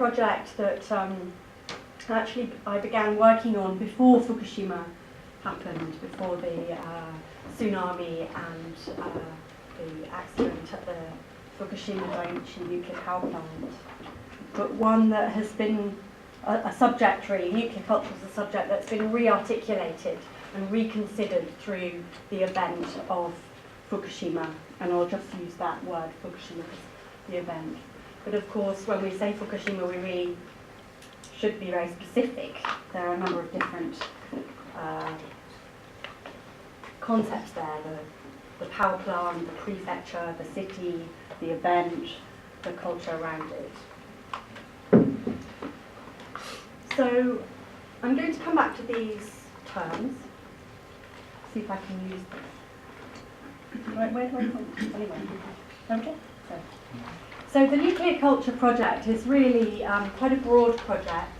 project that actually I began working on before Fukushima happened, before the tsunami and the accident at the Fukushima Daiichi nuclear power plant. But one that has been a subject, really, nuclear culture is a subject that's been re-articulated and reconsidered through the event of Fukushima. And I'll just use that word, Fukushima, as the event. But of course, when we say Fukushima, we really should be very specific. There are a number of different concepts there. The power plant, the prefecture, the city, the event, the culture around it. So I'm going to come back to these terms, see if I can use this. Right, where do I point? Anyway, okay. So the Nuclear Culture Project is really quite a broad project,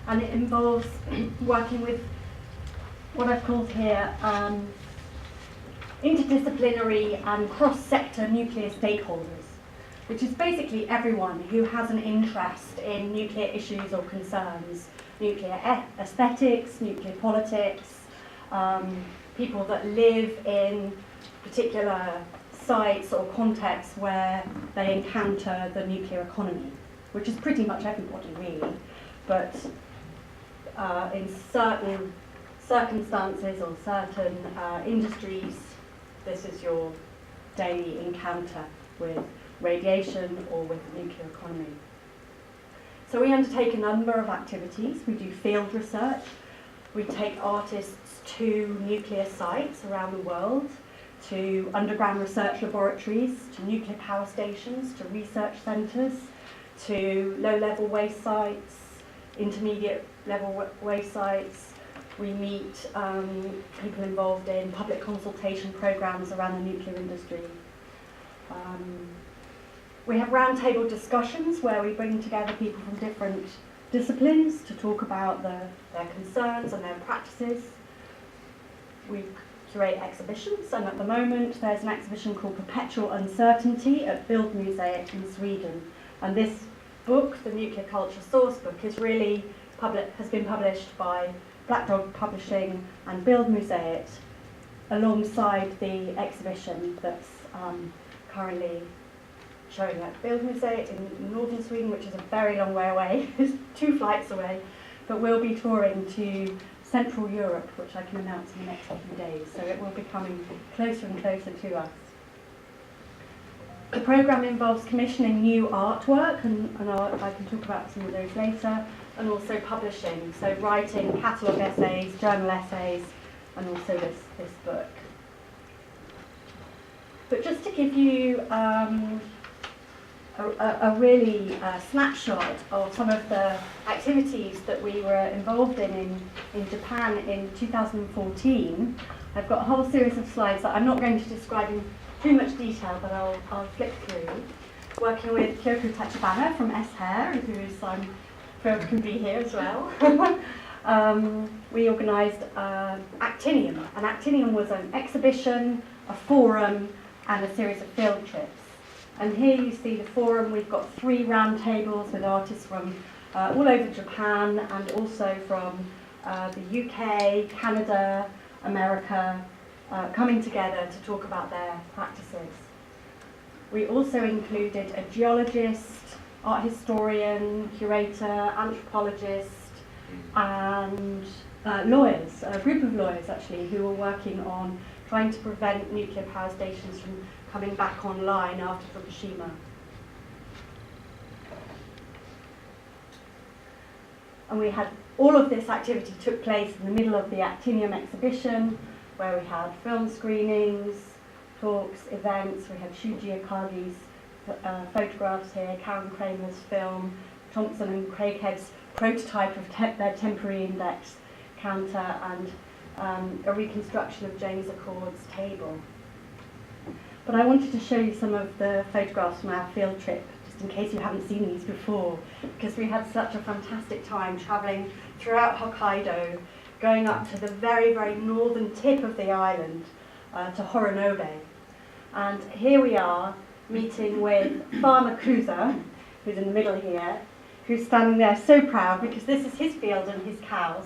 and it involves working with what I've called here interdisciplinary and cross-sector nuclear stakeholders, which is basically everyone who has an interest in nuclear issues or concerns, nuclear aesthetics, nuclear politics, people that live in particular sites or contexts where they encounter the nuclear economy, which is pretty much everybody really, but in certain circumstances or certain industries, this is your daily encounter with radiation or with the nuclear economy. So we undertake a number of activities. We do field research. We take artists to nuclear sites around the world, to underground research laboratories, to nuclear power stations, to research centres, to low-level waste sites, intermediate level waste sites. We meet people involved in public consultation programmes around the nuclear industry. We have roundtable discussions where we bring together people from different disciplines to talk about their concerns and their practices. We curate exhibitions, and at the moment there's an exhibition called Perpetual Uncertainty at Bildmuseet in Sweden. And this book, the Nuclear Culture Source Book, is really has been published by Black Dog Publishing and Bildmuseet alongside the exhibition that's currently showing at Bildmuseet in northern Sweden, which is a very long way away, it's 2 flights away, but we'll be touring to Central Europe, which I can announce in the next few days, so it will be coming closer and closer to us. The programme involves commissioning new artwork, and I can talk about some of those later, and also publishing, so writing catalogue essays, journal essays, and also this book. But just to give you a really snapshot of some of the activities that we were involved in Japan in 2014, I've got a whole series of slides that I'm not going to describe in too much detail, but I'll flick through. Working with Kyoko Tachibana from S-Hair, who's thrilled can be here as well. We organised Actinium. And Actinium was an exhibition, a forum, and a series of field trips. And here you see the forum. We've got 3 round tables with artists from all over Japan and also from the UK, Canada, America, coming together to talk about their practices. We also included a geologist, art historian, curator, anthropologist, and lawyers, a group of lawyers actually, who were working on trying to prevent nuclear power stations from coming back online after Fukushima. And we had all of this activity took place in the middle of the Actinium exhibition, where we had film screenings, talks, events. We had Shuji Akagi's photographs here, Karen Kramer's film, Thompson and Craighead's prototype of their temporary index counter, and a reconstruction of James Accord's table. But I wanted to show you some of the photographs from our field trip, just in case you haven't seen these before, because we had such a fantastic time travelling throughout Hokkaido, going up to the very, very northern tip of the island, to Horonobe. And here we are, meeting with Farmer Kuza, who's in the middle here, who's standing there so proud because this is his field and his cows.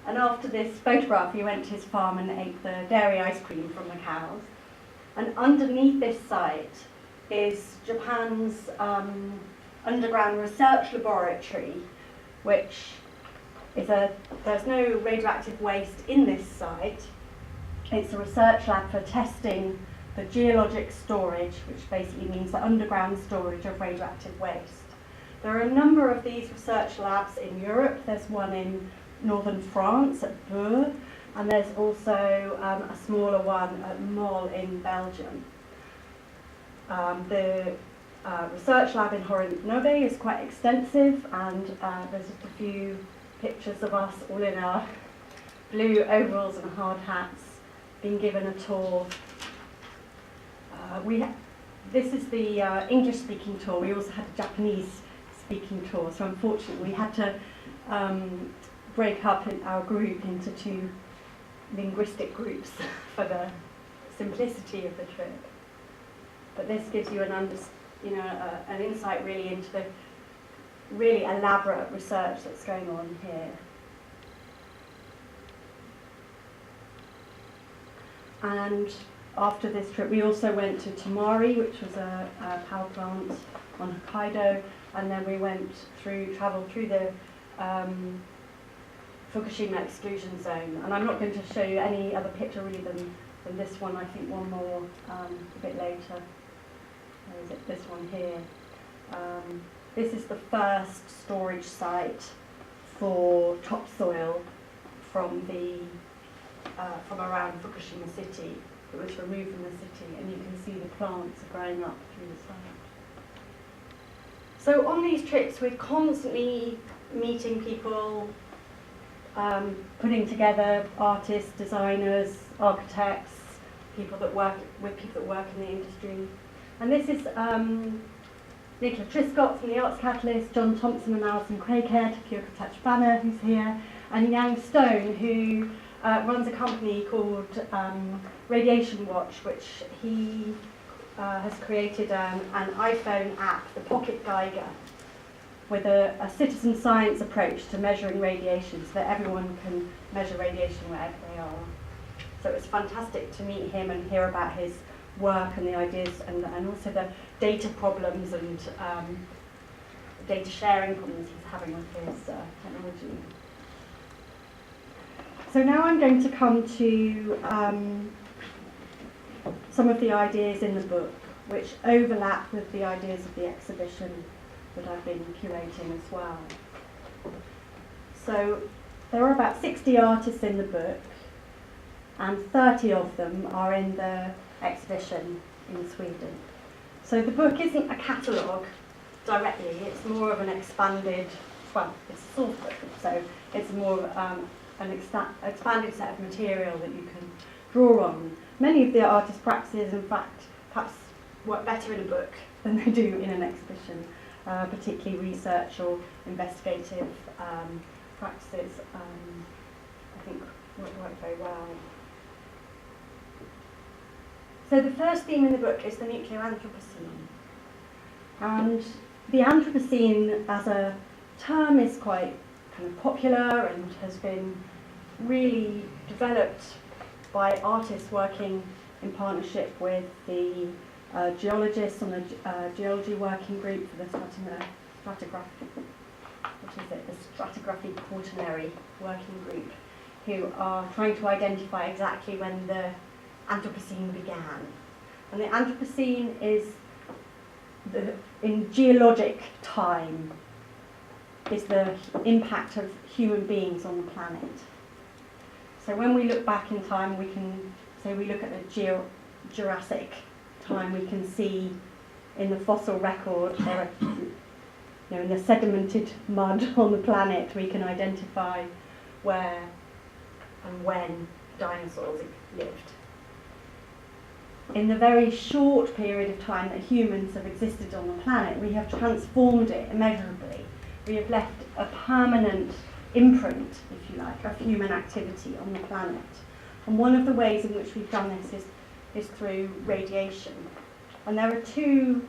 And after this photograph, he went to his farm and ate the dairy ice cream from the cows. And underneath this site is Japan's underground research laboratory, which is there's no radioactive waste in this site. It's a research lab for testing the geologic storage, which basically means the underground storage of radioactive waste. There are a number of these research labs in Europe. There's one in northern France at Bure, and there's also a smaller one at Mol in Belgium. The research lab in Horinobe is quite extensive, and there's just a few pictures of us all in our blue overalls and hard hats being given a tour. This is the English-speaking tour. We also had a Japanese-speaking tour, so unfortunately we had to break up our group into two linguistic groups for the simplicity of the trip. But this gives you an insight really into the really elaborate research that's going on here. And after this trip, we also went to Tomari, which was a power plant on Hokkaido, and then we travelled through the Fukushima exclusion zone. And I'm not going to show you any other picture really than this one. I think one more a bit later. Where is it? This one here. This is the first storage site for topsoil from around Fukushima city. It was removed from the city, and you can see the plants are growing up through the site. So on these trips, we're constantly meeting people, putting together artists, designers, architects, people that work in the industry. And this is Nicola Triscott from the Arts Catalyst, John Thompson and Alison Craighead, Kyoko Tachibana, who's here, and Yang Stone, who runs a company called Radiation Watch, which he has created an iPhone app, the Pocket Geiger, with a citizen science approach to measuring radiation so that everyone can measure radiation wherever they are. So it was fantastic to meet him and hear about his work and the ideas and also the data problems and data sharing problems he's having with his technology. So now I'm going to come to some of the ideas in the book which overlap with the ideas of the exhibition that I've been curating as well. So there are about 60 artists in the book, and 30 of them are in the exhibition in Sweden. So the book isn't a catalogue directly, it's more of an expanded, well, it's a source book, so it's more an expanded set of material that you can draw on. Many of the artist practices, in fact, perhaps work better in a book than they do in an exhibition, particularly research or investigative practices, I think work very well. So the first theme in the book is the nuclear Anthropocene. And the Anthropocene as a term is quite kind of popular and has been really developed by artists working in partnership with the geologists on the geology working group for the stratigraphy quaternary working group, who are trying to identify exactly when the Anthropocene began. And the Anthropocene is in geologic time is the impact of human beings on the planet. So when we look back in time, we can say we look at the Jurassic time, we can see in the fossil record, there are, in the sedimented mud on the planet, we can identify where and when dinosaurs lived. In the very short period of time that humans have existed on the planet, we have transformed it immeasurably. We have left a permanent imprint, if you like, of human activity on the planet. And one of the ways in which we've done this is through radiation. And there are two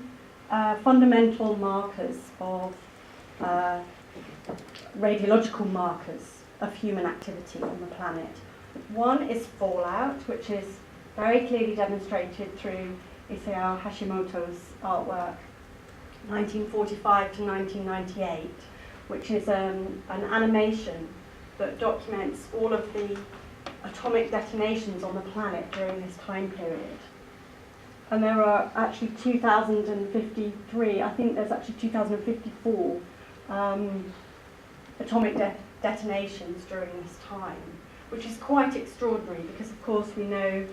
fundamental markers of radiological markers of human activity on the planet. One is fallout, which is very clearly demonstrated through Isao Hashimoto's artwork, 1945 to 1998, which is an animation that documents all of the atomic detonations on the planet during this time period. And there are actually 2,053, I think there's actually 2,054 atomic detonations during this time, which is quite extraordinary because, of course, we know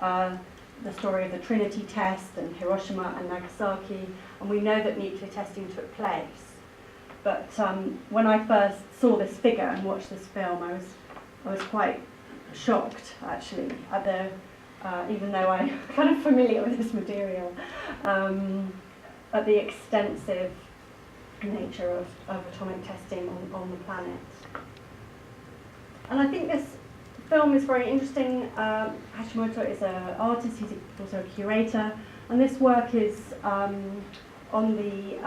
the story of the Trinity test and Hiroshima and Nagasaki, and we know that nuclear testing took place. But when I first saw this figure and watched this film, I was quite shocked, actually, at the even though I'm kind of familiar with this material, at the extensive nature of atomic testing on the planet. And I think this film is very interesting. Hashimoto is an artist, he's also a curator, and this work is on the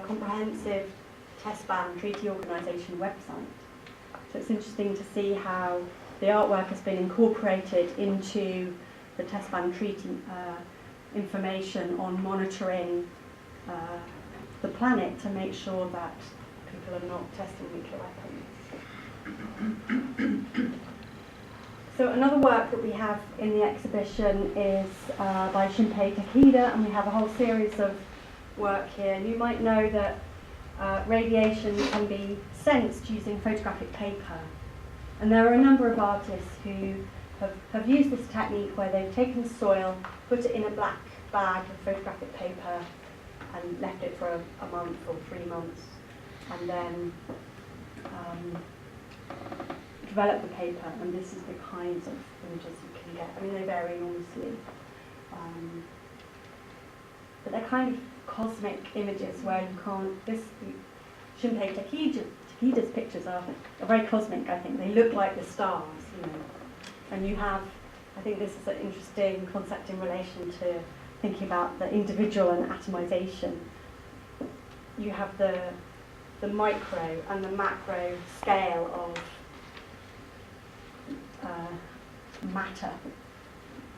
Comprehensive Test Ban Treaty Organisation website. So it's interesting to see how the artwork has been incorporated into the Test Ban Treaty information on monitoring the planet to make sure that people are not testing nuclear weapons. So another work that we have in the exhibition is by Shinpei Takeda, and we have a whole series of work here. And you might know that radiation can be sensed using photographic paper. And there are a number of artists who have used this technique where they've taken soil, put it in a black bag of photographic paper and left it for a month or 3 months, and then develop the paper, and this is the kinds of images you can get. I mean, they vary enormously, but they're kind of cosmic images where you can't, Shinpei Takeda's pictures are very cosmic, I think. They look like the stars, you know. And you have, I think this is an interesting concept in relation to thinking about the individual and atomization. You have the micro and the macro scale of matter,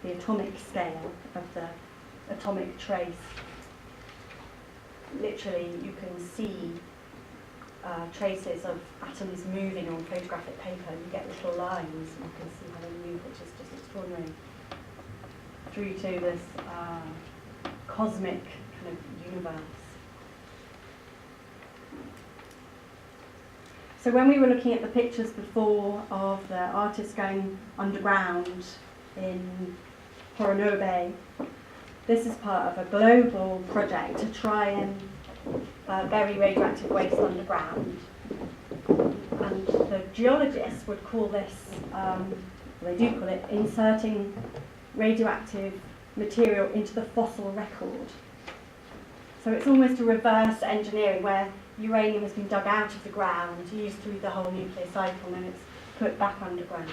the atomic scale of the atomic trace. Literally, you can see traces of atoms moving on photographic paper. You get little lines, and you can see how they move, which is just extraordinary. Through to this cosmic kind of universe. So when we were looking at the pictures before of the artists going underground in Horonobe, this is part of a global project to try and bury radioactive waste underground. And the geologists would call this, they do call it, inserting radioactive material into the fossil record. So it's almost a reverse engineering where uranium has been dug out of the ground, used through the whole nuclear cycle, and then it's put back underground.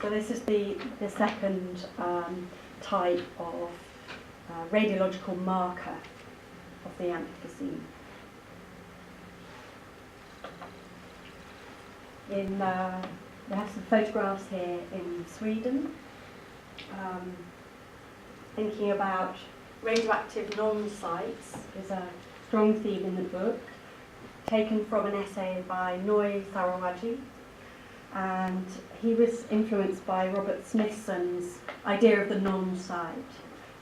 So this is the second type of radiological marker of the Anthropocene. We have some photographs here in Sweden, thinking about radioactive non-sites is a strong theme in the book, taken from an essay by Noi Sarawaji, and he was influenced by Robert Smithson's idea of the non-site,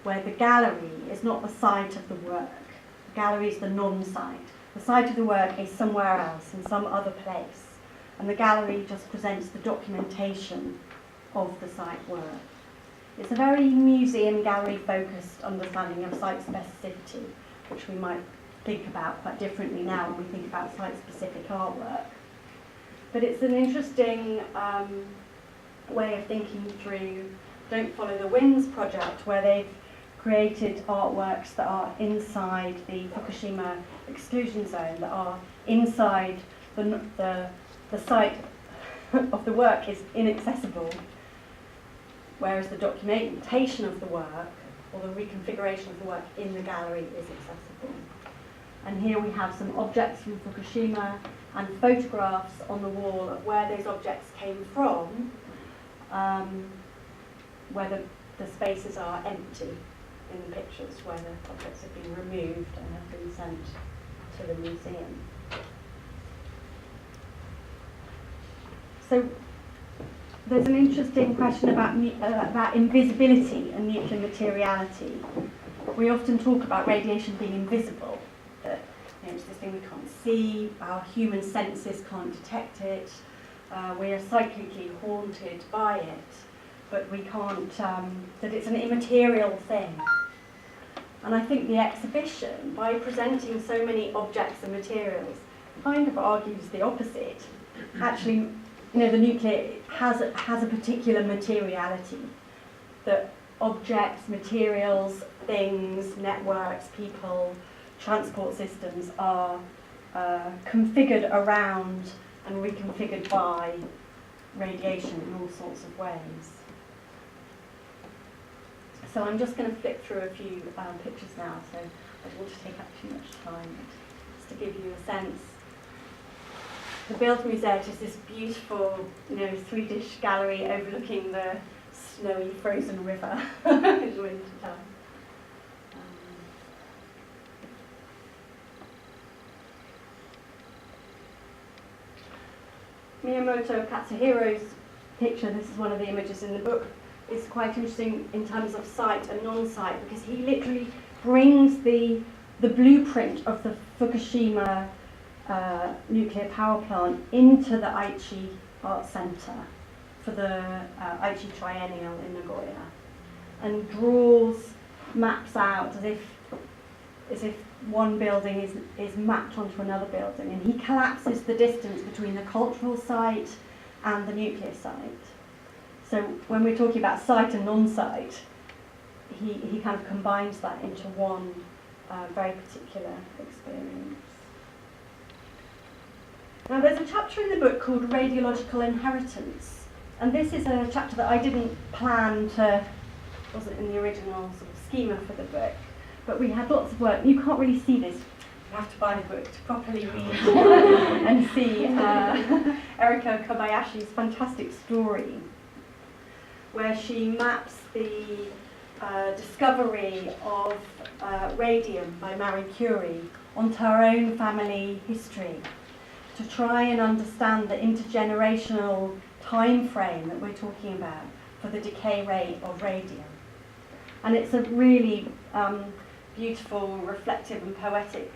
where the gallery is not the site of the work. The gallery is the non-site. The site of the work is somewhere else, in some other place, and the gallery just presents the documentation of the site work. It's a very museum gallery focused understanding of site specificity, which we might think about quite differently now when we think about site specific artwork. But it's an interesting way of thinking through Don't Follow the Winds project, where they've created artworks that are inside the Fukushima exclusion zone, that are inside the site of the work is inaccessible, whereas the documentation of the work or the reconfiguration of the work in the gallery is accessible. And here we have some objects from Fukushima and photographs on the wall of where those objects came from, where the spaces are empty in the pictures, where the objects have been removed and have been sent to the museum. So there's an interesting question about invisibility and nuclear materiality. We often talk about radiation being invisible, that it's this thing we can't see, our human senses can't detect it, we are psychically haunted by it, but we can't, that it's an immaterial thing. And I think the exhibition, by presenting so many objects and materials, kind of argues the opposite. Actually, the nuclear has a particular materiality, that objects, materials, things, networks, people, transport systems are configured around and reconfigured by radiation in all sorts of ways. So I'm just going to flip through a few pictures now, so I don't want to take up too much time, just to give you a sense. The Bildmuseet is this beautiful, Swedish gallery overlooking the snowy, frozen river in winter time. Miyamoto Katsuhiro's picture, this is one of the images in the book, is quite interesting in terms of site and non-site, because he literally brings the blueprint of the Fukushima nuclear power plant into the Aichi Art Center for the Aichi Triennial in Nagoya, and draws maps out as if one building is mapped onto another building, and he collapses the distance between the cultural site and the nuclear site. So when we're talking about site and non-site, he kind of combines that into one very particular experience. Now there's a chapter in the book called Radiological Inheritance, and this is a chapter that I didn't plan to, wasn't in the original sort of schema for the book, but we had lots of work. You can't really see this. You have to buy the book to properly read and see Eiko Kobayashi's fantastic story, where she maps the discovery of radium by Marie Curie onto her own family history, to try and understand the intergenerational time frame that we're talking about for the decay rate of radium. And it's a really beautiful, reflective and poetic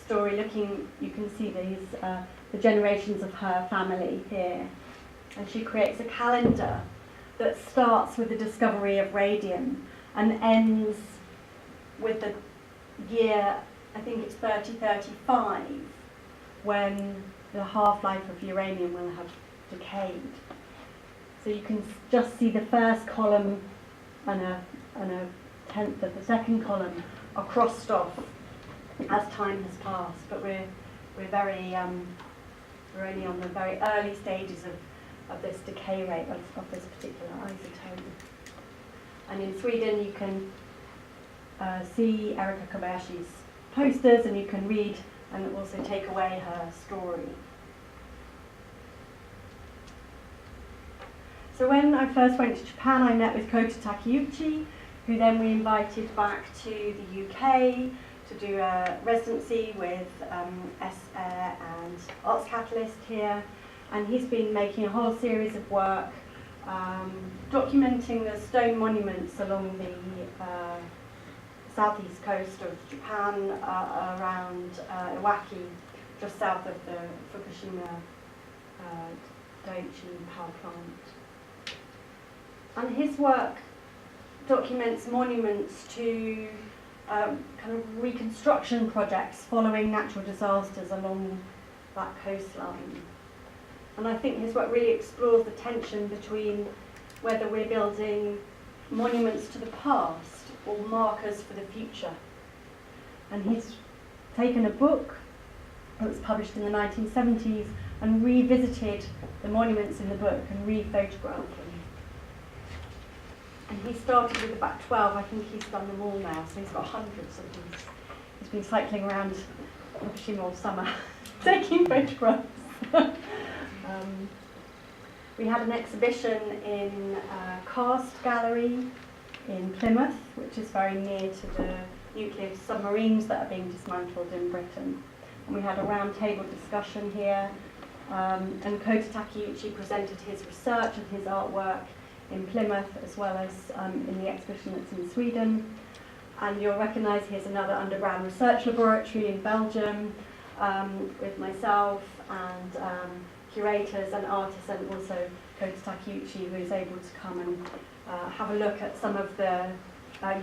story looking, you can see these, the generations of her family here. And she creates a calendar that starts with the discovery of radium and ends with the year, I think it's 3035, when the half-life of uranium will have decayed. So you can just see the first column and a tenth of the second column are crossed off as time has passed, but we're only on the very early stages of this decay rate of this particular isotope. And in Sweden you can see Eiko Kobayashi's posters, and you can read and also take away her story. So when I first went to Japan, I met with Kota Takeuchi, who then we invited back to the UK to do a residency with and Arts Catalyst here. And he's been making a whole series of work documenting the stone monuments along the southeast coast of Japan, around Iwaki, just south of the Fukushima Daiichi power plant. And his work documents monuments to kind of reconstruction projects following natural disasters along that coastline. And I think his work really explores the tension between whether we're building monuments to the past or markers for the future. And he's taken a book that was published in the 1970s and revisited the monuments in the book and re-photographed them. And he started with about 12, I think he's done them all now, so he's got hundreds of these. He's been cycling around obviously more summer, taking photographs. We had an exhibition in Karst Gallery in Plymouth, which is very near to the nuclear submarines that are being dismantled in Britain. And we had a round table discussion here, and Kota Takeuchi presented his research and his artwork in Plymouth, as well as in the exhibition that's in Sweden. And you'll recognise here's another underground research laboratory in Belgium, with myself and curators and artists, and also Kota Takeuchi, who is able to come and have a look at some of the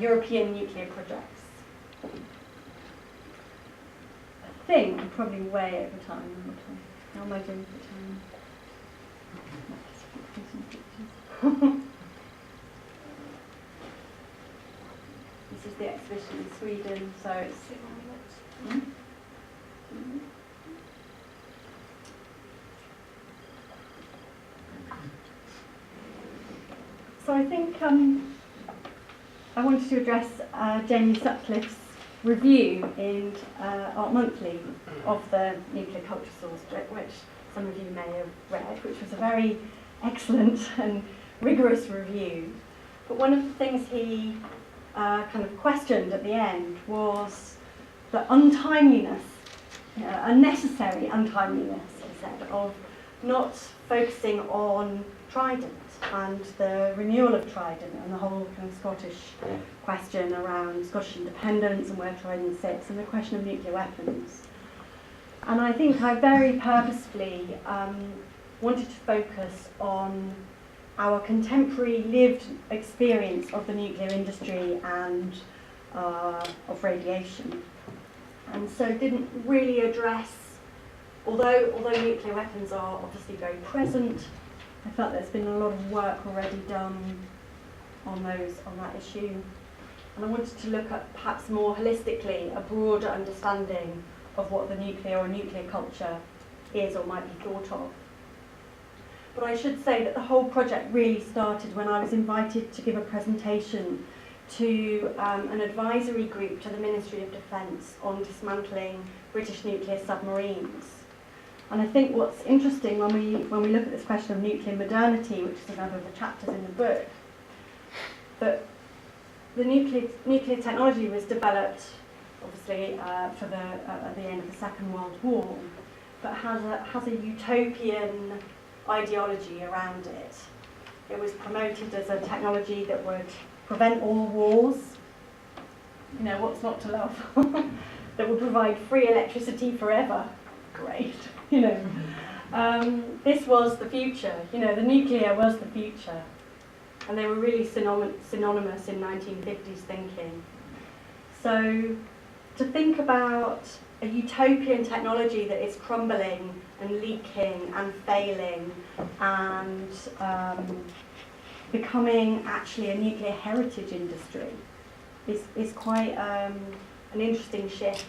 European nuclear projects. I think I'm probably way over time. How am I doing for time? This is the exhibition in Sweden, so it's... So I think I wanted to address Jamie Sutcliffe's review in Art Monthly of the nuclear culture source, which some of you may have read, which was a very excellent and rigorous review. But one of the things he kind of questioned at the end was the untimeliness, unnecessary untimeliness, he said, of not focusing on Trident and the renewal of Trident and the whole kind of Scottish question around Scottish independence and where Trident sits and the question of nuclear weapons. And I think I very purposefully wanted to focus on our contemporary lived experience of the nuclear industry and of radiation. And so didn't really address, although nuclear weapons are obviously very present, I felt there's been a lot of work already done on that issue. And I wanted to look at perhaps more holistically a broader understanding of what the nuclear or nuclear culture is or might be thought of. But I should say that the whole project really started when I was invited to give a presentation to an advisory group to the Ministry of Defence on dismantling British nuclear submarines. And I think what's interesting when we look at this question of nuclear modernity, which is another of the chapters in the book, that the nuclear technology was developed, obviously, at the end of the Second World War, but has a utopian ideology around it. It was promoted as a technology that would prevent all wars. You know, what's not to love? That would provide free electricity forever. Great. You know, this was the future. You know, the nuclear was the future, and they were really synonymous in 1950s thinking. So, to think about a utopian technology that is crumbling and leaking and failing and becoming actually a nuclear heritage industry is quite an interesting shift.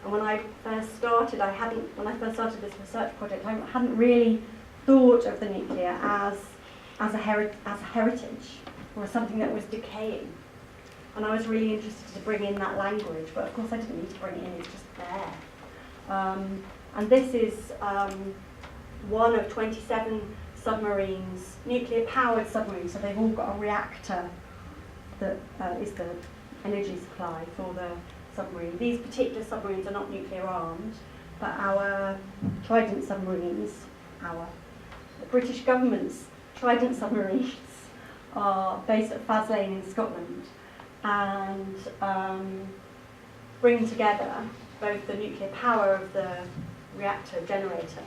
And when I first started, when I first started this research project, I hadn't really thought of the nuclear as a heritage or as something that was decaying. And I was really interested to bring in that language, but of course I didn't need to bring it in, it's just there. And this is one of 27 submarines, nuclear-powered submarines, so they've all got a reactor that is the energy supply for the submarine. These particular submarines are not nuclear armed, but our Trident submarines, the British government's Trident submarines are based at Faslane in Scotland and bring together both the nuclear power of the reactor generator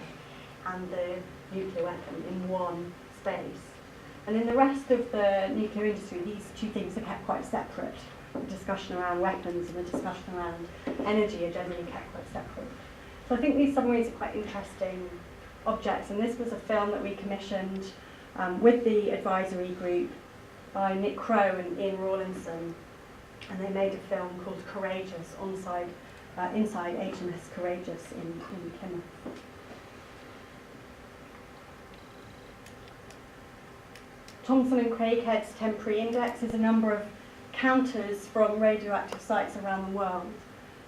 and the nuclear weapon in one space. And in the rest of the nuclear industry, these two things are kept quite separate. The discussion around weapons and the discussion around energy are generally kept quite separate. So I think these submarines are quite interesting objects, and this was a film that we commissioned with the advisory group by Nick Crowe and Ian Rawlinson, and they made a film called Courageous inside HMS Courageous in Plymouth. Thomson and Craighead's temporary index is a number of counters from radioactive sites around the world.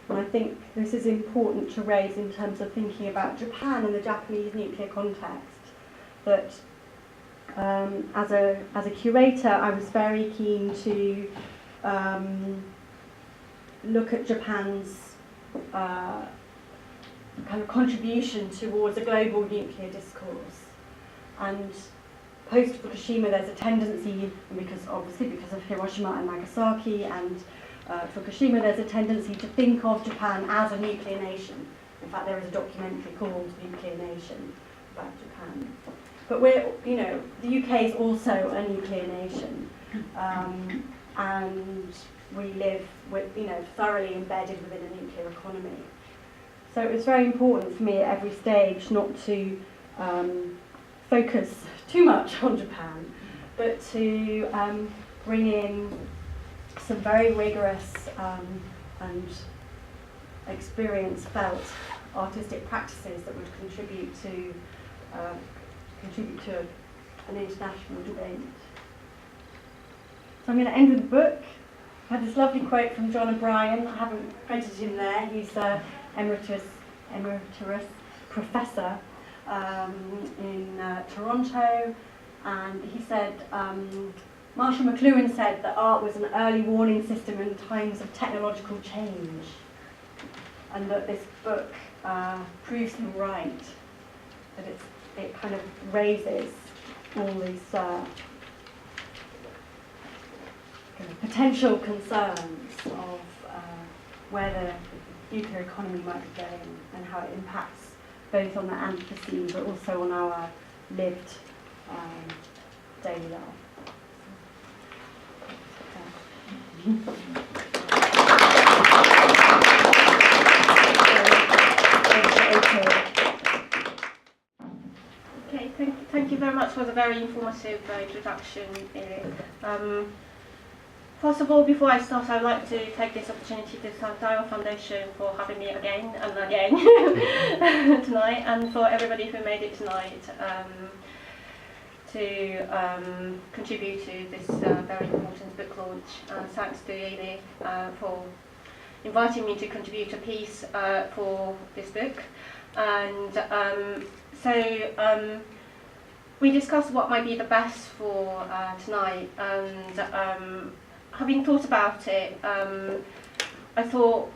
And I think this is important to raise in terms of thinking about Japan and the Japanese nuclear context, that as a curator, I was very keen to look at Japan's kind of contribution towards a global nuclear discourse. And post-Fukushima, there's a tendency, because of Hiroshima and Nagasaki and Fukushima, there's a tendency to think of Japan as a nuclear nation. In fact, there is a documentary called Nuclear Nation about Japan. But the UK is also a nuclear nation, and we live thoroughly embedded within a nuclear economy. So it was very important for me at every stage not to focus too much on Japan, but to bring in some very rigorous and experience-felt artistic practices that would contribute to an international debate. So I'm going to end with a book. I had this lovely quote from John O'Brien. I haven't credited him there. He's an emeritus professor in Toronto, and he said, Marshall McLuhan said that art was an early warning system in times of technological change, and that this book proves him right, that it kind of raises all these kind of potential concerns of where the nuclear economy might be going and how it impacts both on the Anthropocene but also on our lived daily life. Okay, thank you very much for the very informative introduction, Ele. First of all, before I start, I'd like to take this opportunity to thank Daiwa Foundation for having me again and again tonight, and for everybody who made it tonight to contribute to this very important book launch. And thanks to Ele for inviting me to contribute a piece for this book. And we discussed what might be the best for tonight, and having thought about it, I thought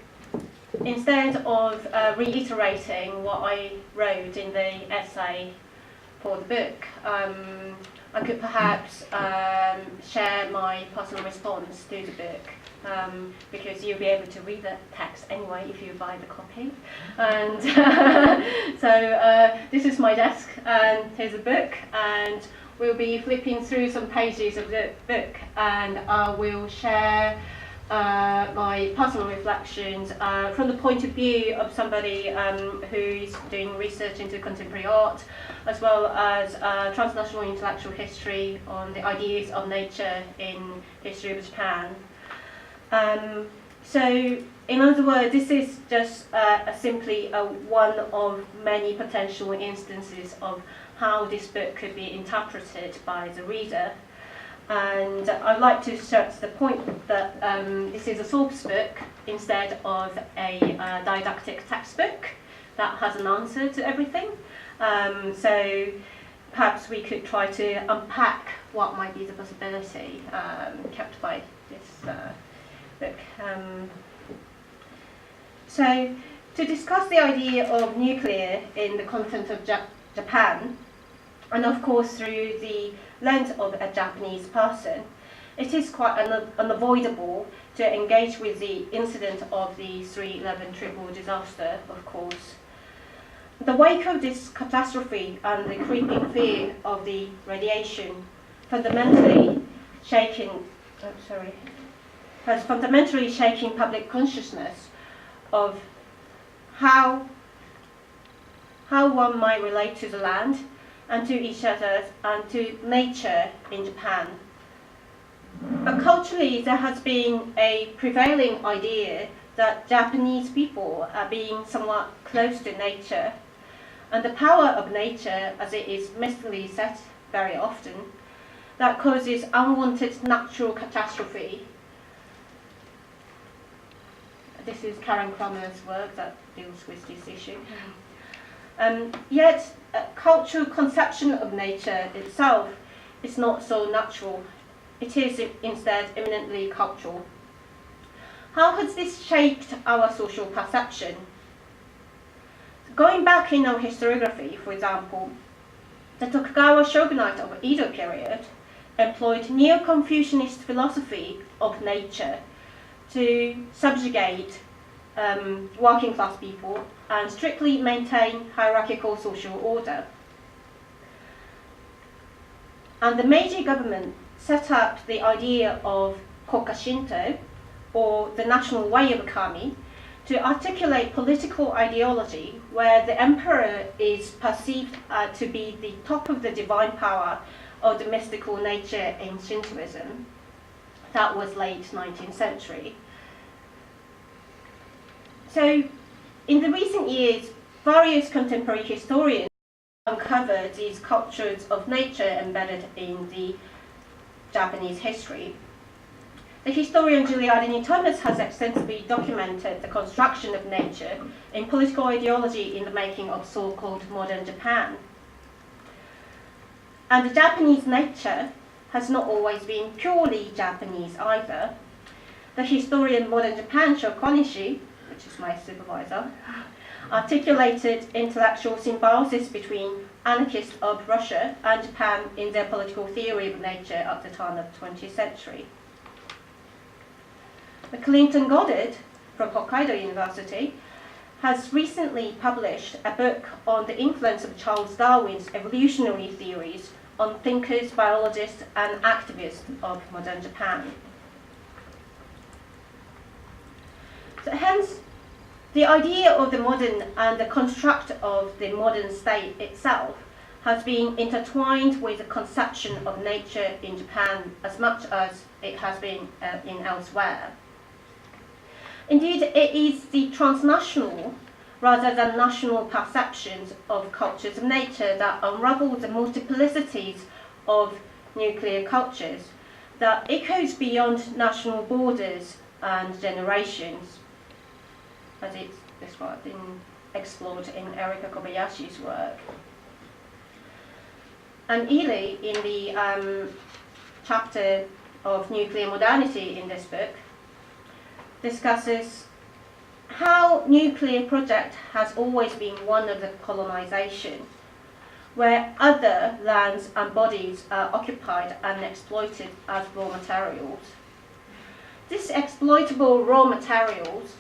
instead of reiterating what I wrote in the essay for the book, I could perhaps share my personal response to the book, because you'll be able to read the text anyway if you buy the copy. And so this is my desk, and here's a book, and we'll be flipping through some pages of the book, and I will share my personal reflections from the point of view of somebody who's doing research into contemporary art, as well as transnational intellectual history on the ideas of nature in history of Japan. So, in other words, this is just simply one of many potential instances of how this book could be interpreted by the reader. And I'd like to stress the point that this is a source book instead of a didactic textbook that has an answer to everything. So perhaps we could try to unpack what might be the possibility kept by this book. So to discuss the idea of nuclear in the context of Japan, and of course through the lens of a Japanese person, it is quite unavoidable to engage with the incident of the 3/11 triple disaster, of course. The wake of this catastrophe and the creeping fear of the radiation has fundamentally shaking public consciousness of how one might relate to the land and to each other and to nature in Japan. But culturally, there has been a prevailing idea that Japanese people are being somewhat close to nature, and the power of nature, as it is mystically said very often, that causes unwanted natural catastrophe. this is Karen Kramer's work that deals with this issue. Yet, cultural conception of nature itself is not so natural. It is instead eminently cultural. How has this shaped our social perception? Going back in our historiography, for example, the Tokugawa shogunate of Edo period employed neo-Confucianist philosophy of nature to subjugate working class people and strictly maintain hierarchical social order. And the Meiji government set up the idea of Koka Shinto, or the national way of kami, to articulate political ideology where the emperor is perceived to be the top of the divine power of the mystical nature in Shintoism. That was late 19th century. So, in the recent years, various contemporary historians uncovered these cultures of nature embedded in the Japanese history. The historian Julia Thomas has extensively documented the construction of nature in political ideology in the making of so-called modern Japan. And the Japanese nature has not always been purely Japanese either. The historian Modern Japan Sho Konishi, which is my supervisor, articulated intellectual symbiosis between anarchists of Russia and Japan in their political theory of nature at the turn of the 20th century. Clinton Goddard from Hokkaido University has recently published a book on the influence of Charles Darwin's evolutionary theories on thinkers, biologists, and activists of modern Japan. So hence, the idea of the modern and the construct of the modern state itself has been intertwined with the conception of nature in Japan as much as it has been in elsewhere. Indeed, it is the transnational rather than national perceptions of cultures of nature that unravel the multiplicities of nuclear cultures that echoes beyond national borders and generations, as it's described and explored in Erika Kobayashi's work. And Ele, in the chapter of nuclear modernity in this book, discusses how nuclear project has always been one of the colonization, where other lands and bodies are occupied and exploited as raw materials. This exploitable raw materials,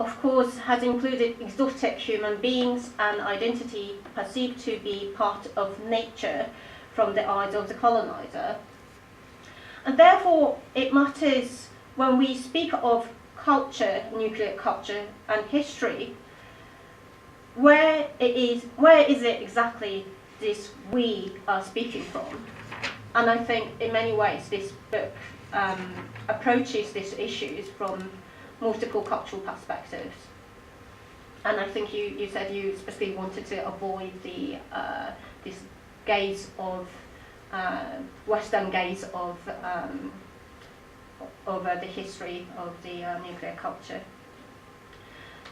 of course, has included exotic human beings and identity perceived to be part of nature from the eyes of the colonizer. And therefore, it matters when we speak of culture, nuclear culture, and history, where is it exactly this we are speaking from? And I think in many ways this book approaches these issues from multiple cultural perspectives. And I think you said you specifically wanted to avoid the this gaze of Western gaze of over the history of the nuclear culture.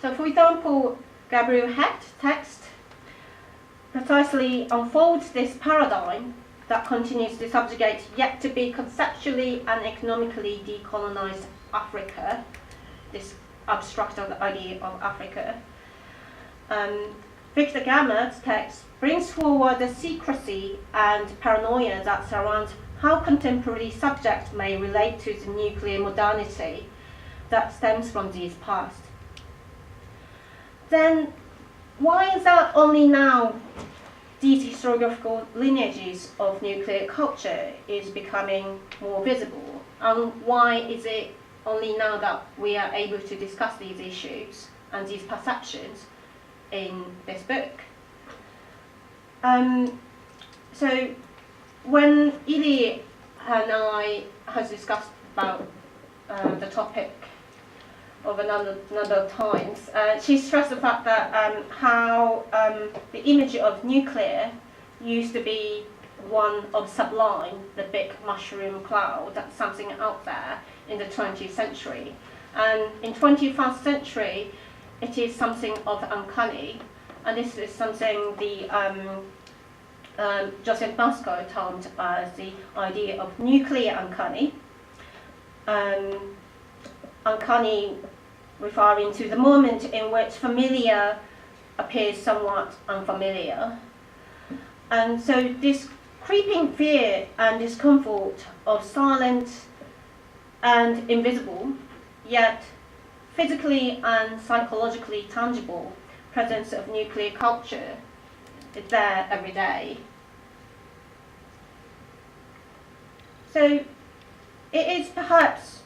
So, for example, Gabriel Hecht's text precisely unfolds this paradigm that continues to subjugate yet to be conceptually and economically decolonized Africa, this abstract idea of Africa. Victor Gammert's text brings forward the secrecy and paranoia that surrounds how contemporary subjects may relate to the nuclear modernity that stems from these past. Then, why is that only now these historiographical lineages of nuclear culture is becoming more visible? And why is it only now that we are able to discuss these issues and these perceptions in this book? So when Ele and I has discussed about the topic of another times, she stressed the fact that how the image of nuclear used to be one of sublime, the big mushroom cloud, that's something out there in the 20th century. And in 21st century, it is something of uncanny. And this is something the Joseph Masco termed as the idea of nuclear uncanny. Uncanny referring to the moment in which familiar appears somewhat unfamiliar. And so this creeping fear and discomfort of silent and invisible, yet physically and psychologically tangible presence of nuclear culture is there every day. So it is perhaps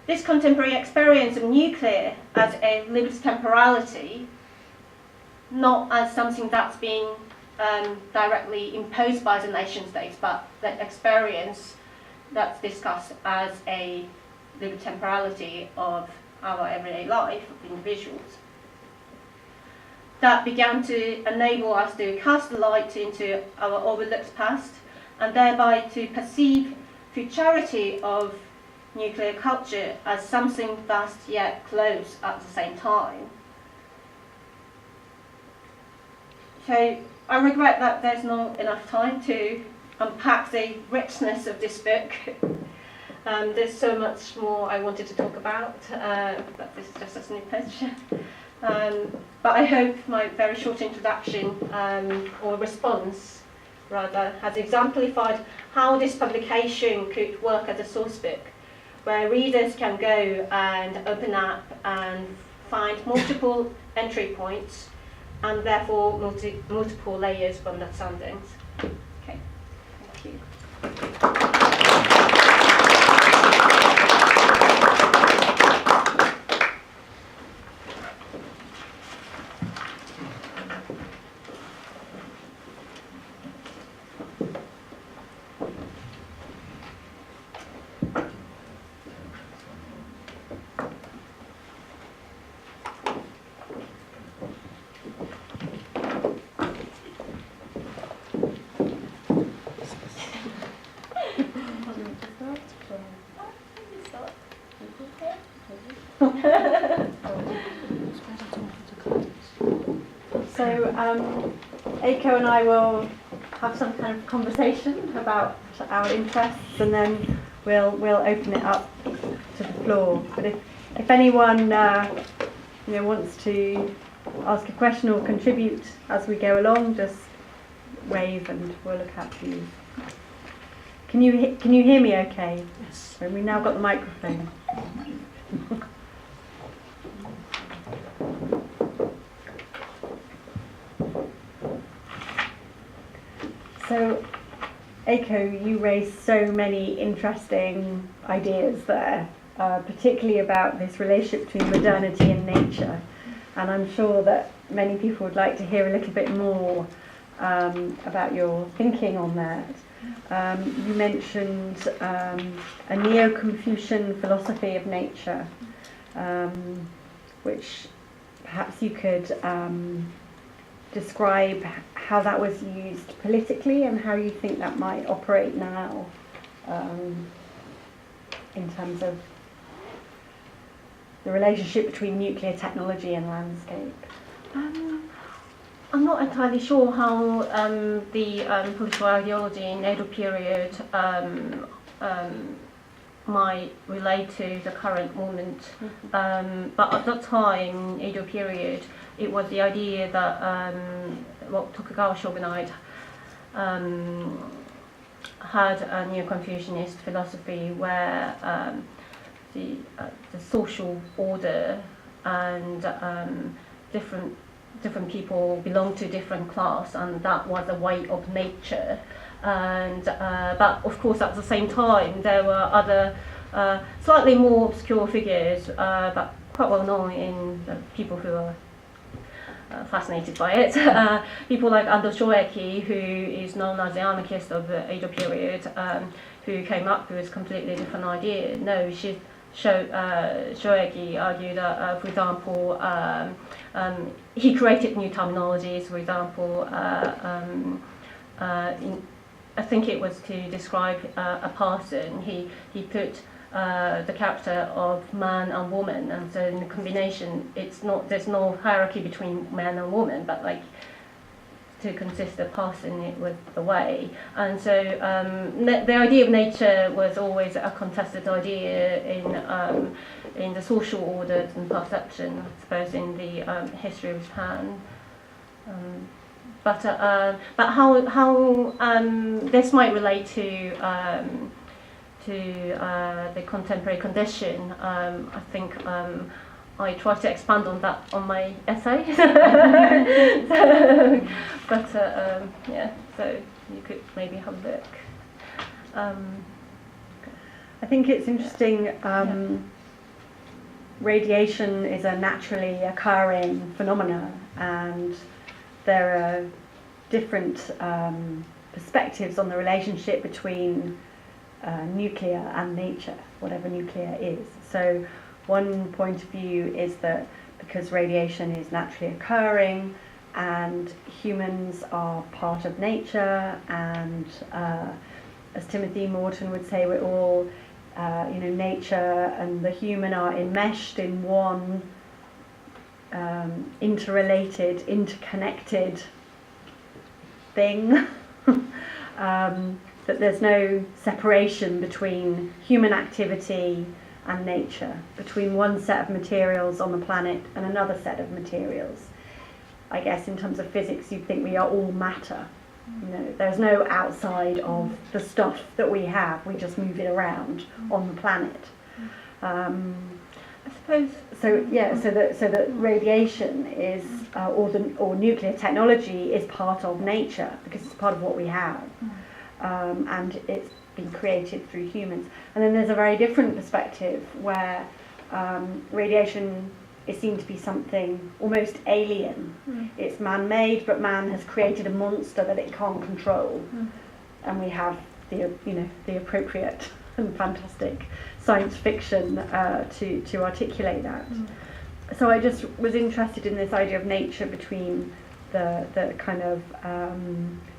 this contemporary experience of nuclear as a liberty temporality, not as something that's being directly imposed by the nation states, but the experience that's discussed as a liberty temporality of our everyday life of individuals, that began to enable us to cast light into our overlooked past and thereby to perceive futurity of nuclear culture as something vast yet close at the same time. So I regret that there's not enough time to unpack the richness of this book. There's so much more I wanted to talk about, but this is just a snippet. But I hope my very short introduction, or response rather, has exemplified how this publication could work as a source book, where readers can go and open up and find multiple entry points and therefore multiple layers of understandings. Okay, thank you. So Eiko and I will have some kind of conversation about our interests, and then we'll open it up to the floor. But if anyone wants to ask a question or contribute as we go along, just wave and we'll look out for you. Can you hear me okay? Yes. So we've now got the microphone. So, Eiko, you raised so many interesting ideas there, particularly about this relationship between modernity and nature. And I'm sure that many people would like to hear a little bit more about your thinking on that. You mentioned a Neo-Confucian philosophy of nature, which perhaps you could describe how that was used politically and how you think that might operate now in terms of the relationship between nuclear technology and landscape. I'm not entirely sure how the political ideology in Edo period might relate to the current moment. But at that time, Edo period, it was the idea that Tokugawa shogunate had a Neo-Confucianist philosophy where the social order and different people belong to different class, and that was a way of nature. And but of course, at the same time, there were other slightly more obscure figures, but quite well known in the people who are fascinated by it. People like Ando Shoeki, who is known as the anarchist of the Edo period, who came up with a completely different idea. No, Shoeki argued that, for example, he created new terminologies. For example, I think it was to describe a person. He put the character of man and woman, and so in the combination, there's no hierarchy between man and woman, but like to consist of passing it with the way. And so the idea of nature was always a contested idea in the social orders and perception, I suppose, in the history of Japan. But how this might relate to the contemporary condition, I think I try to expand on that on my essay. But yeah, so you could maybe have a look. I think it's interesting. Radiation is a naturally occurring phenomena, and there are different perspectives on the relationship between nuclear and nature, whatever nuclear is. So one point of view is that because radiation is naturally occurring and humans are part of nature, and as Timothy Morton would say, we're all nature and the human are enmeshed in one interrelated, interconnected thing. That there's no separation between human activity and nature, between one set of materials on the planet and another set of materials. I guess in terms of physics, you'd think we are all matter. There's no outside of the stuff that we have. We just move it around on the planet. I suppose. So that radiation is, or nuclear technology is part of nature because it's part of what we have, and it's been created through humans. And then there's a very different perspective where radiation is seen to be something almost alien. It's man-made, but man has created a monster that it can't control, and we have the appropriate and fantastic science fiction to articulate that. So I just was interested in this idea of nature between the kind of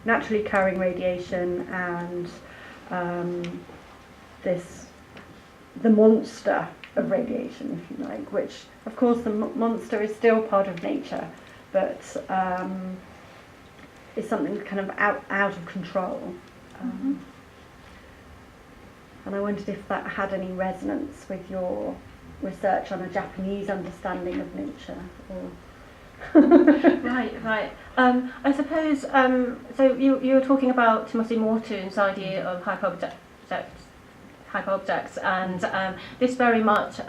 naturally occurring radiation and the monster of radiation, if you like, which of course the monster is still part of nature, but is something kind of out of control. And I wondered if that had any resonance with your research on a Japanese understanding of nature. Or Right. I suppose, so you were talking about Timothy Morton's idea of hyperobjects, and this very much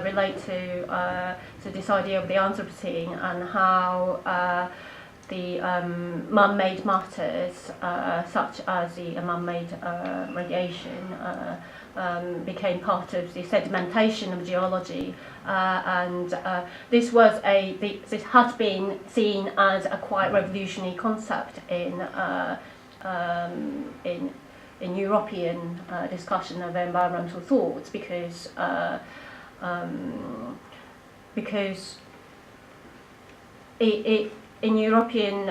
relates to this idea of the Anthropocene and how the man-made matters, such as the man-made radiation, became part of the sedimentation of geology, and this has been seen as a quite revolutionary concept in European discussion of environmental thoughts, because it in European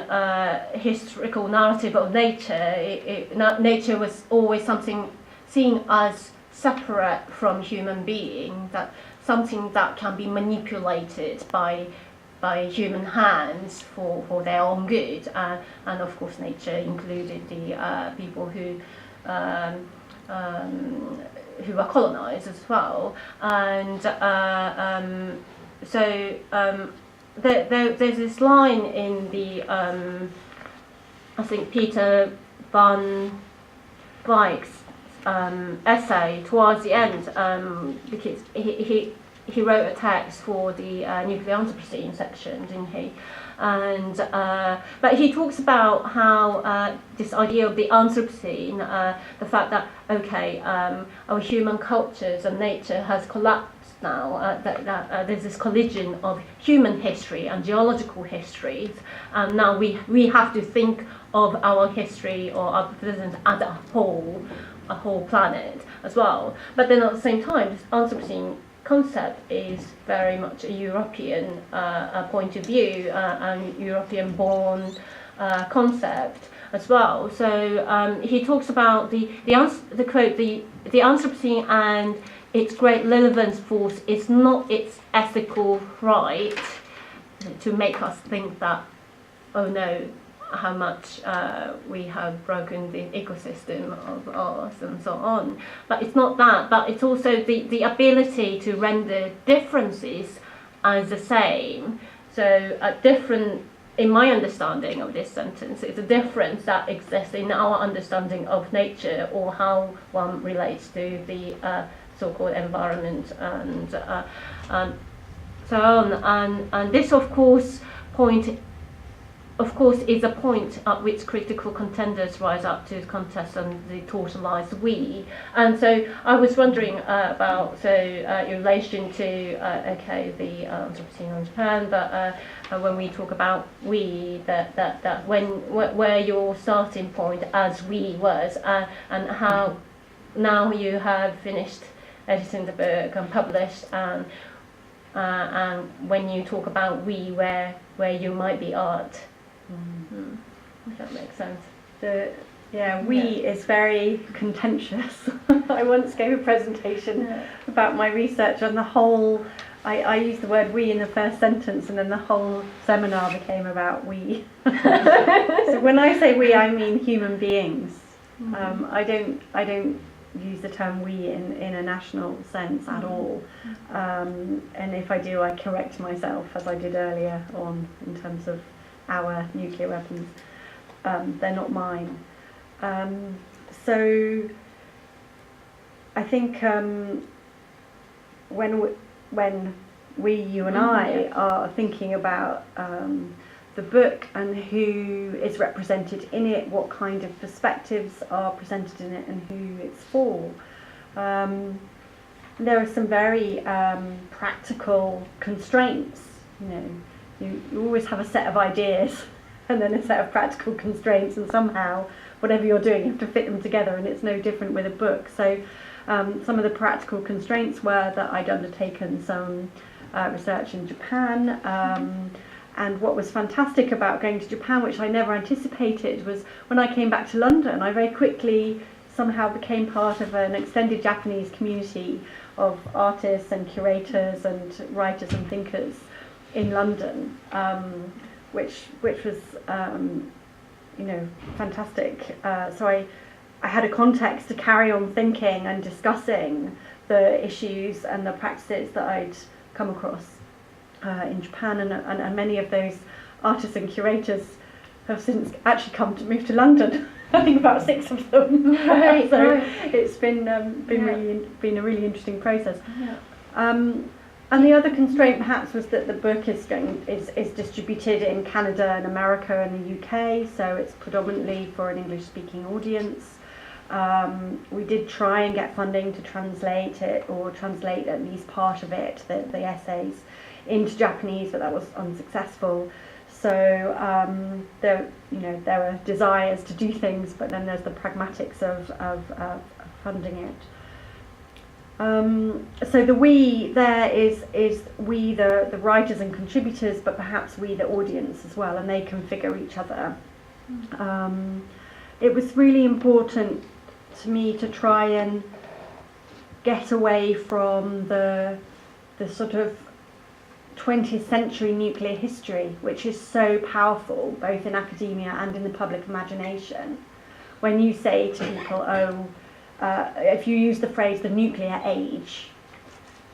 historical narrative of nature, nature was always something seen as separate from human being, that something that can be manipulated by human hands for their own good, and of course nature included the people who were colonized as well, and there's this line in the I think Peter van Dijk's essay towards the end, because he wrote a text for the nuclear Anthropocene section, didn't he? And but he talks about how this idea of the Anthropocene, the fact that our human cultures and nature has collapsed now, that there's this collision of human history and geological histories, and now we have to think of our history or our present as a whole planet as well. But then at the same time, this Anthropocene concept is very much a European point of view, and European-born concept, as well. So he talks about the quote, the Anthropocene and its great relevance force is not its ethical right to make us think that, oh no, how much we have broken the ecosystem of ours and so on. But it's not that, but it's also the ability to render differences as the same. So a different, in my understanding of this sentence, it's a difference that exists in our understanding of nature or how one relates to the so-called environment and so on. And this, of course, is a point at which critical contenders rise up to contest and the totalized we. And so I was wondering about in relation to the Anthropocene in Japan, but when we talk about we, that where your starting point as we was, and how now you have finished editing the book and published, and when you talk about we, where you might be art. If that makes sense. We is very contentious. I once gave a presentation about my research on the whole. I used the word we in the first sentence, and then the whole seminar became about we. So when I say we, I mean human beings. I don't use the term we in a national sense at all. And if I do, I correct myself, as I did earlier on, in terms of our nuclear weapons. They're not mine. So I think when we, you and I, are thinking about the book and who is represented in it, what kind of perspectives are presented in it, and who it's for, there are some very practical constraints. You always have a set of ideas and then a set of practical constraints, and somehow whatever you're doing you have to fit them together, and it's no different with a book. So some of the practical constraints were that I'd undertaken some research in Japan, and what was fantastic about going to Japan, which I never anticipated, was when I came back to London, I very quickly somehow became part of an extended Japanese community of artists and curators and writers and thinkers in London, which was fantastic. So I had a context to carry on thinking and discussing the issues and the practices that I'd come across in Japan, and many of those artists and curators have since actually move to London. I think about 6 of them. Right, so it's been a really interesting process. And the other constraint perhaps was that the book is distributed in Canada and America and the UK, so it's predominantly for an English-speaking audience. We did try and get funding to translate it, or translate at least part of it, the essays, into Japanese, but that was unsuccessful. So there are desires to do things, but then there's the pragmatics of funding it. So the we there is we the writers and contributors, but perhaps we the audience as well, and they configure each other. It was really important to me to try and get away from the sort of 20th century nuclear history, which is so powerful both in academia and in the public imagination. When you say to people, if you use the phrase the nuclear age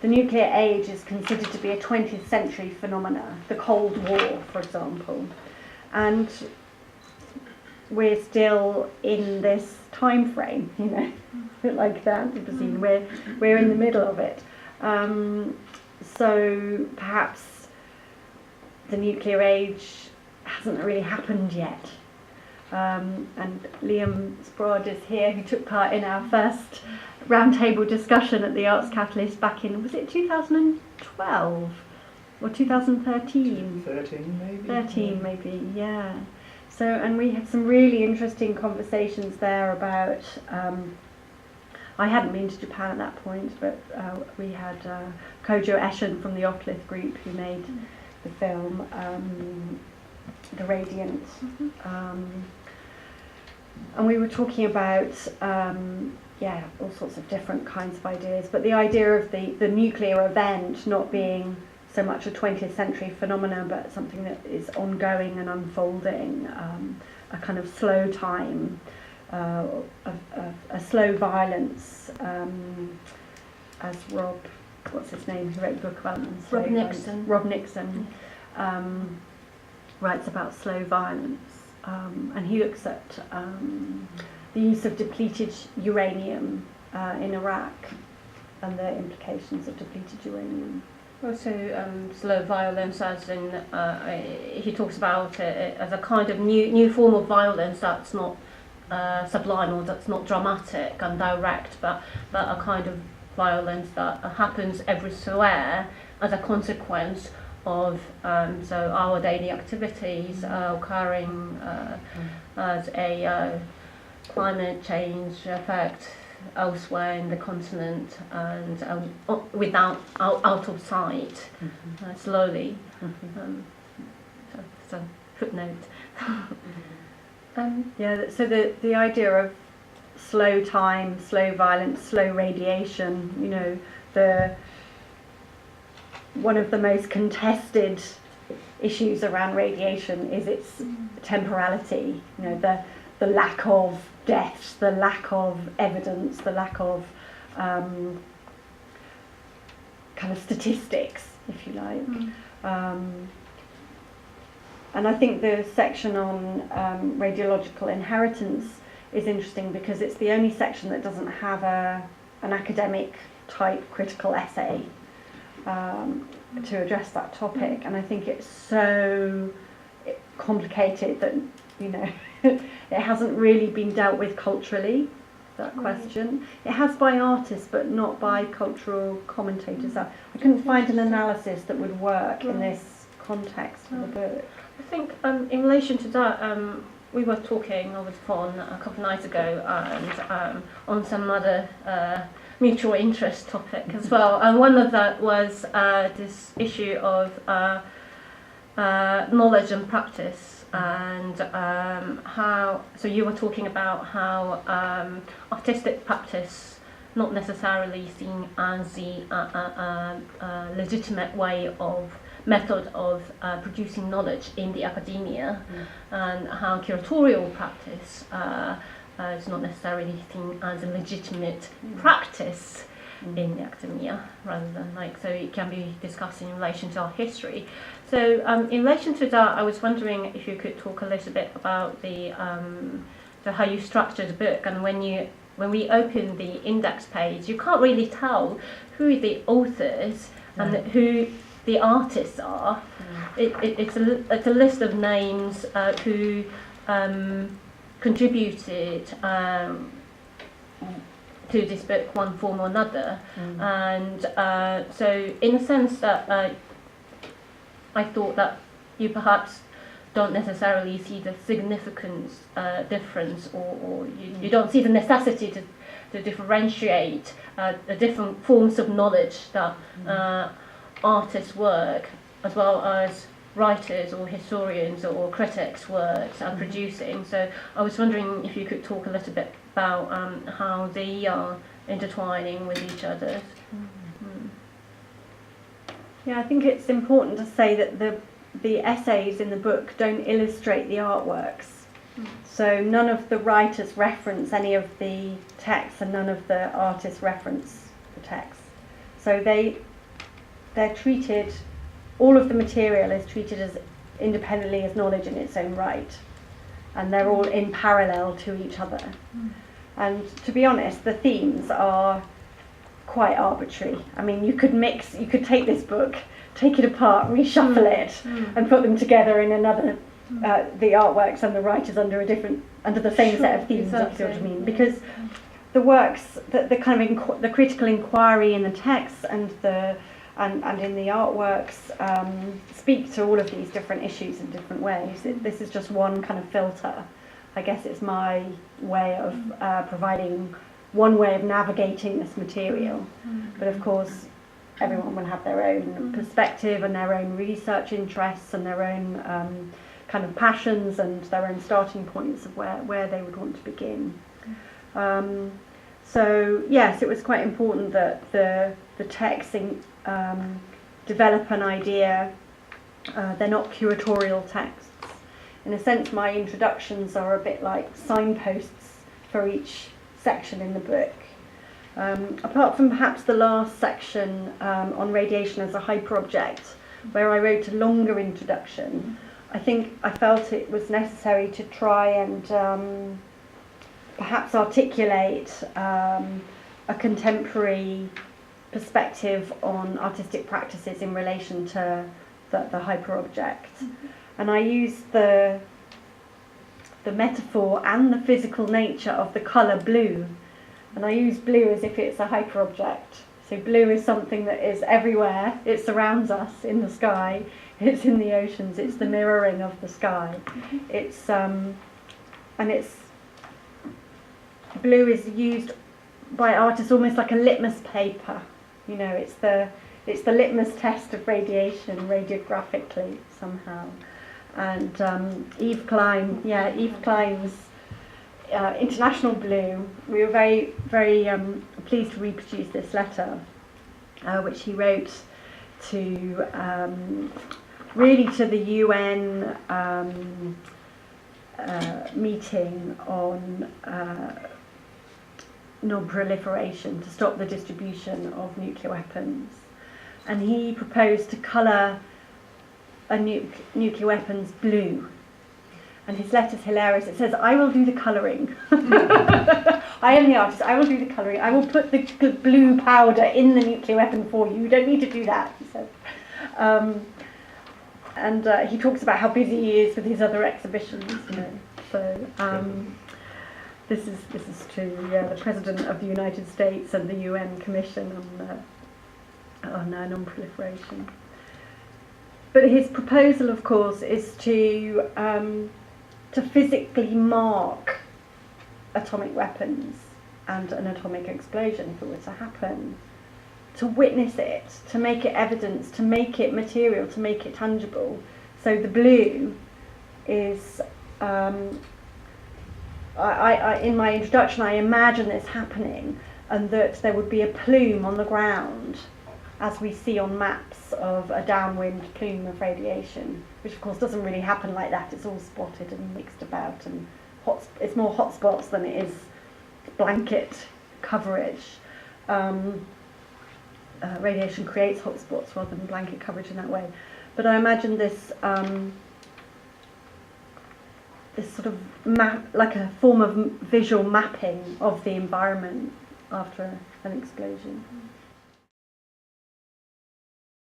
is considered to be a 20th century phenomena, the Cold War, for example, and we're still in this time frame, like the Anthropocene. We're in the middle of it. So perhaps the nuclear age hasn't really happened yet. And Liam Sprod is here, who took part in our first roundtable discussion at the Arts Catalyst back in, was it 2012 or 2013? 13 maybe. 13 maybe, yeah. So, and we had some really interesting conversations there about, I hadn't been to Japan at that point, but we had Kojo Eshin from the Ochlith group who made the film, The Radiant. And we were talking about, all sorts of different kinds of ideas, but the idea of the nuclear event not being so much a 20th century phenomenon, but something that is ongoing and unfolding, a kind of slow time, a slow violence, as what's his name, who wrote the book about them? Rob Nixon writes about slow violence, and he looks at the use of depleted uranium in Iraq and the implications of depleted uranium. Also, slow violence, as in he talks about it as a kind of new form of violence that's not sublime or that's not dramatic and direct, but a kind of violence that happens everywhere as a consequence of our daily activities occurring as a climate change effect elsewhere in the continent, and without out of sight, slowly. So footnote. So the idea of slow time, slow violence, slow radiation, one of the most contested issues around radiation is its temporality, the lack of deaths, the lack of evidence, the lack of kind of statistics, if you like. And I think the section on radiological inheritance is interesting because it's the only section that doesn't have an academic type critical essay to address that topic, and I think it's so complicated that it hasn't really been dealt with culturally, that question. It has by artists but not by cultural commentators. I couldn't find an analysis that would work in this context for the book. I think in relation to that, we were talking over the phone a couple of nights ago and on some other mutual interest topic as well, and one of that was this issue of knowledge and practice, and how, so you were talking about how artistic practice not necessarily seen as the legitimate method of producing knowledge in the academia, and how curatorial practice is not necessarily seen as a legitimate practice in the academia, rather than so it can be discussed in relation to our history. So in relation to that, I was wondering if you could talk a little bit about the how you structure the book, and when we open the index page, you can't really tell who the authors and who the artists are. It's a list of names who contributed to this book one form or another, and so in a sense that I thought that you perhaps don't necessarily see the significance difference, or you don't see the necessity to differentiate the different forms of knowledge that artists' work, as well as writers or historians or critics' works are producing. So I was wondering if you could talk a little bit about how they are intertwining with each other. Yeah, I think it's important to say that the essays in the book don't illustrate the artworks. So none of the writers reference any of the texts, and none of the artists reference the texts. So they're treated, all of the material is treated as independently as knowledge in its own right, and they're all in parallel to each other. And to be honest, the themes are quite arbitrary. I mean, you could take this book, take it apart, reshuffle it, and put them together in another, the artworks and the writers under the same set of themes. Exactly. You see what I mean? Because the works, the kind of the critical inquiry in the texts and in the artworks speak to all of these different issues in different ways. This is just one kind of filter. I guess it's my way of providing one way of navigating this material. But of course, everyone will have their own perspective and their own research interests and their own kind of passions and their own starting points of where they would want to begin. So yes, it was quite important that the texts develop an idea. They're not curatorial texts. In a sense, my introductions are a bit like signposts for each section in the book. Apart from perhaps the last section on radiation as a hyperobject, where I wrote a longer introduction, I felt it was necessary to try and perhaps articulate a contemporary perspective on artistic practices in relation to the hyperobject. And I used the metaphor and the physical nature of the colour blue. And I use blue as if it's a hyperobject. So blue is something that is everywhere. It surrounds us in the sky. It's in the oceans. It's the mirroring of the sky. It's blue is used by artists almost like a litmus paper. You know, it's the litmus test of radiation radiographically somehow. And Eve Klein's International Blue, we were very, very pleased to reproduce this letter, which he wrote to really to the UN meeting on non-proliferation, to stop the distribution of nuclear weapons. And he proposed to colour nuclear weapons blue. And his letter's hilarious. It says, "I will do the colouring." I am the artist. I will do the colouring. I will put the blue powder in the nuclear weapon for you. You don't need to do that, he said. And he talks about how busy he is with his other exhibitions. You know. So this is true. Yeah, the President of the United States and the UN Commission on non-proliferation. But his proposal, of course, is to physically mark atomic weapons and an atomic explosion if it were to happen, to witness it, to make it evidence, to make it material, to make it tangible. So the blue is, in my introduction, I imagine this happening, and that there would be a plume on the ground, as we see on maps of a downwind plume of radiation, which of course doesn't really happen like that. It's all spotted and mixed about, and it's more hotspots than it is blanket coverage. Radiation creates hotspots rather than blanket coverage in that way. But I imagine this this sort of map, like a form of visual mapping of the environment after an explosion.